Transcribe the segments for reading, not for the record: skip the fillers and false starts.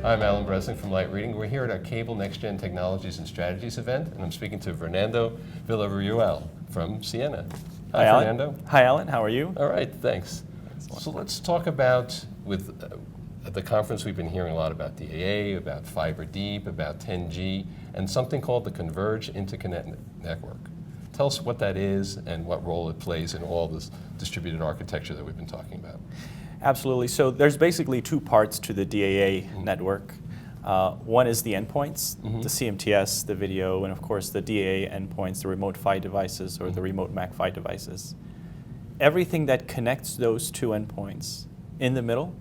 I'm Alan Bresnik from Light Reading. We're here at our Cable Next Gen Technologies and Strategies event, and I'm speaking to Fernando Villarruel from Ciena. Hi, Fernando. Hi, Alan. How are you? All right, thanks. So let's talk about, at the conference we've been hearing a lot about DAA, about fiber deep, about 10G, and something called the converged interconnect network. Tell us what that is and what role it plays in all this distributed architecture that we've been talking about. Absolutely. So there's basically two parts to the DAA network. One is the endpoints, the CMTS, the video, and of course the DAA endpoints, the remote PHY devices or the remote MAC PHY devices. Everything that connects those two endpoints in the middle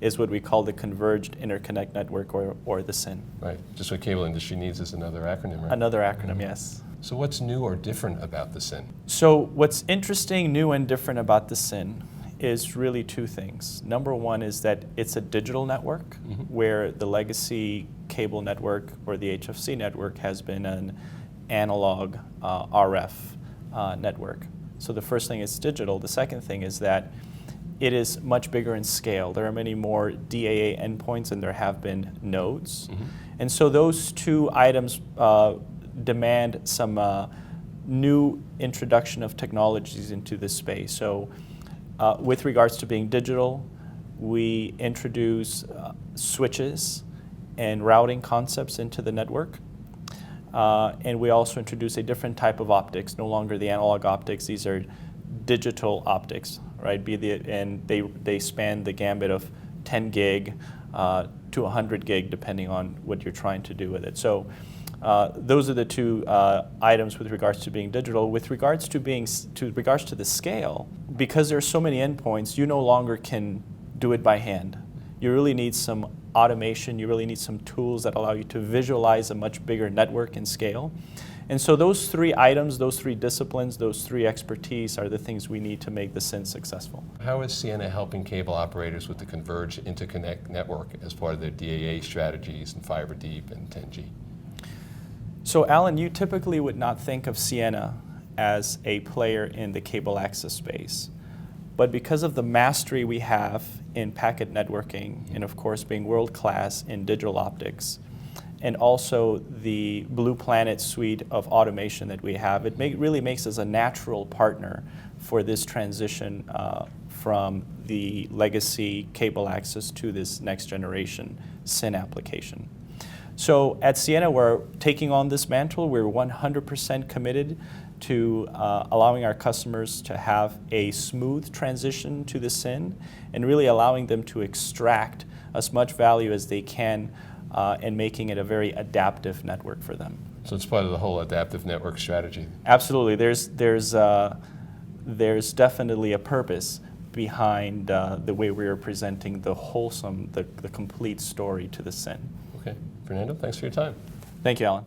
is what we call the converged interconnect network, or the CIN. Right. Just what cable industry needs is another acronym, right? Another acronym, yes. So what's new or different about the CIN? So what's interesting, new, and different about the CIN is really two things. Number one is that it's a digital network, where the legacy cable network or the HFC network has been an analog RF network. So the first thing is digital. The second thing is that it is much bigger in scale. There are many more DAA endpoints than there have been nodes. And so those two items demand some new introduction of technologies into this space. So with regards to being digital, we introduce switches and routing concepts into the network. And we also introduce a different type of optics, no longer the analog optics. These are digital optics, right? And they span the gambit of 10 gig to 100 gig, depending on what you're trying to do with it. So those are the two items with regards to being digital. With regards to the scale, because there are so many endpoints, you no longer can do it by hand. You really need some automation. You really need some tools that allow you to visualize a much bigger network and scale. And so those three items, those three disciplines, those three expertise are the things we need to make the CIN successful. How is Ciena helping cable operators with the converged interconnect network as part of their DAA strategies and fiber deep and 10G? So Alan, you typically would not think of Ciena as a player in the cable access space. But because of the mastery we have in packet networking, and of course being world-class in digital optics, and also the Blue Planet suite of automation that we have, it really makes us a natural partner for this transition from the legacy cable access to this next generation CIN application. So at Ciena, we're taking on this mantle. We're 100% committed to allowing our customers to have a smooth transition to the CIN and really allowing them to extract as much value as they can and making it a very adaptive network for them. So it's part of the whole adaptive network strategy. Absolutely. There's definitely a purpose behind the way we are presenting the wholesome, the complete story to the CIN. Okay. Fernando, thanks for your time. Thank you, Alan.